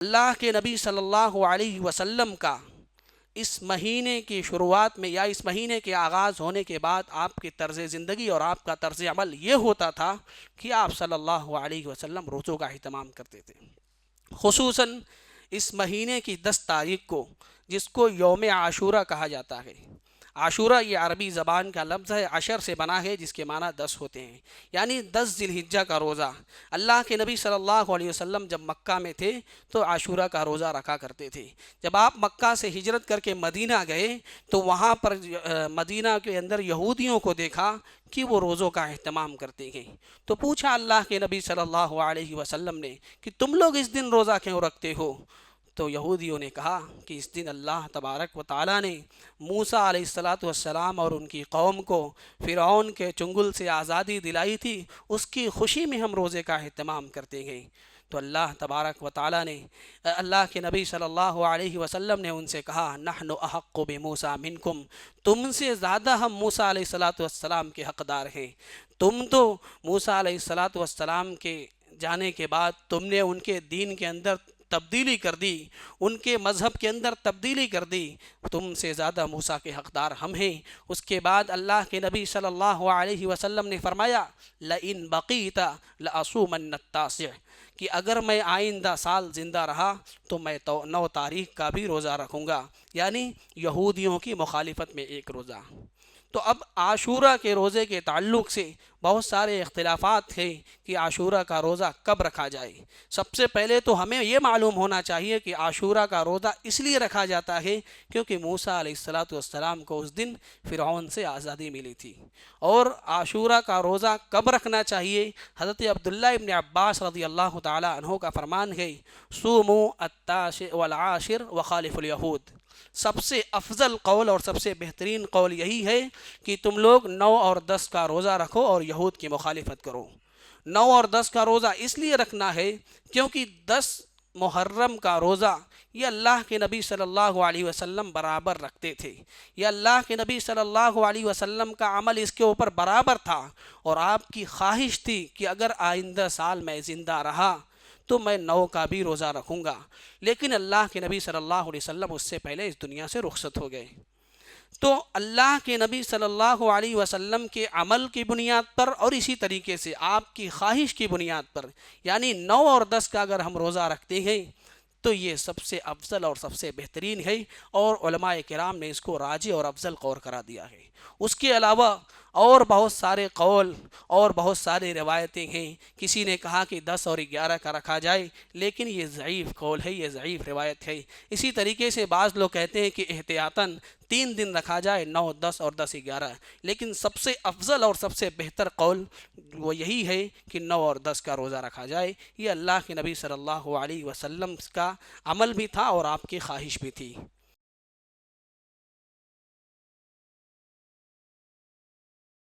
اللہ کے نبی صلی اللہ علیہ وسلم کا اس مہینے کی شروعات میں یا اس مہینے کے آغاز ہونے کے بعد آپ کی طرز زندگی اور آپ کا طرز عمل یہ ہوتا تھا کہ آپ صلی اللہ علیہ وسلم روزوں کا اہتمام کرتے تھے، خصوصاً اس مہینے کی 10 تاریخ کو، جس کو یوم عاشورہ کہا جاتا ہے۔ عاشورہ یہ عربی زبان کا لفظ ہے، عشر سے بنا ہے، جس کے معنی 10 ہوتے ہیں، یعنی 10 ذی الحجہ کا روزہ۔ اللہ کے نبی صلی اللہ علیہ وسلم جب مکہ میں تھے تو عاشورہ کا روزہ رکھا کرتے تھے۔ جب آپ مکہ سے ہجرت کر کے مدینہ گئے تو وہاں پر مدینہ کے اندر یہودیوں کو دیکھا کہ وہ روزوں کا اہتمام کرتے ہیں، تو پوچھا اللہ کے نبی صلی اللہ علیہ وسلم نے کہ تم لوگ اس دن روزہ کیوں رکھتے ہو؟ تو یہودیوں نے کہا کہ اس دن اللہ تبارک و تعالیٰ نے موسیٰ علیہ السلام اور ان کی قوم کو فرعون کے چنگل سے آزادی دلائی تھی، اس کی خوشی میں ہم روزے کا اہتمام کرتے ہیں۔ تو اللہ تبارک و تعالیٰ نے اللہ کے نبی صلی اللہ علیہ وسلم نے ان سے کہا نحن احق بموسیٰ منکم، تم سے زیادہ ہم موسیٰ علیہ السلام کے حقدار ہیں۔ تم تو موسیٰ علیہ السلام کے جانے کے بعد تم نے ان کے دین کے اندر تبدیلی کر دی، ان کے مذہب کے اندر تبدیلی کر دی، تم سے زیادہ موسیٰ کے حقدار ہم ہیں۔ اس کے بعد اللہ کے نبی صلی اللہ علیہ وسلم نے فرمایا لئن بقیت لأصومن التاسع، کہ اگر میں آئندہ سال زندہ رہا تو میں 9 تاریخ کا بھی روزہ رکھوں گا، یعنی یہودیوں کی مخالفت میں ایک روزہ۔ تو اب عاشورہ کے روزے کے تعلق سے بہت سارے اختلافات ہیں کہ عاشورہ کا روزہ کب رکھا جائے۔ سب سے پہلے تو ہمیں یہ معلوم ہونا چاہیے کہ عاشورہ کا روزہ اس لیے رکھا جاتا ہے کیونکہ موسیٰ علیہ السلام کو اس دن فرعون سے آزادی ملی تھی۔ اور عاشورہ کا روزہ کب رکھنا چاہیے؟ حضرت عبداللہ ابن عباس رضی اللہ تعالی عنہ کا فرمان ہے صوموا التاسع والعاشر وخالف الیہود، سب سے افضل قول اور سب سے بہترین قول یہی ہے کہ تم لوگ 9 اور 10 کا روزہ رکھو اور یہود کی مخالفت کرو۔ 9 اور 10 کا روزہ اس لیے رکھنا ہے کیونکہ 10 محرم کا روزہ یہ اللہ کے نبی صلی اللہ علیہ وسلم برابر رکھتے تھے، یہ اللہ کے نبی صلی اللہ علیہ وسلم کا عمل اس کے اوپر برابر تھا، اور آپ کی خواہش تھی کہ اگر آئندہ سال میں زندہ رہا تو میں 9 کا بھی روزہ رکھوں گا، لیکن اللہ کے نبی صلی اللہ علیہ وسلم اس سے پہلے اس دنیا سے رخصت ہو گئے۔ تو اللہ کے نبی صلی اللہ علیہ وسلم کے عمل کی بنیاد پر اور اسی طریقے سے آپ کی خواہش کی بنیاد پر، یعنی 9 اور 10 کا اگر ہم روزہ رکھتے ہیں تو یہ سب سے افضل اور سب سے بہترین ہے، اور علماء کرام نے اس کو راجح اور افضل قول کرا دیا ہے۔ اس کے علاوہ اور بہت سارے قول اور بہت سارے روایتیں ہیں، کسی نے کہا کہ 10 اور 11 کا رکھا جائے، لیکن یہ ضعیف قول ہے، یہ ضعیف روایت ہے۔ اسی طریقے سے بعض لوگ کہتے ہیں کہ احتیاطاً 3 دن رکھا جائے، 9، 10 اور 10، 11، لیکن سب سے افضل اور سب سے بہتر قول وہ یہی ہے کہ 9 اور 10 کا روزہ رکھا جائے۔ یہ اللہ کے نبی صلی اللہ علیہ وسلم کا عمل بھی تھا اور آپ کی خواہش بھی تھی۔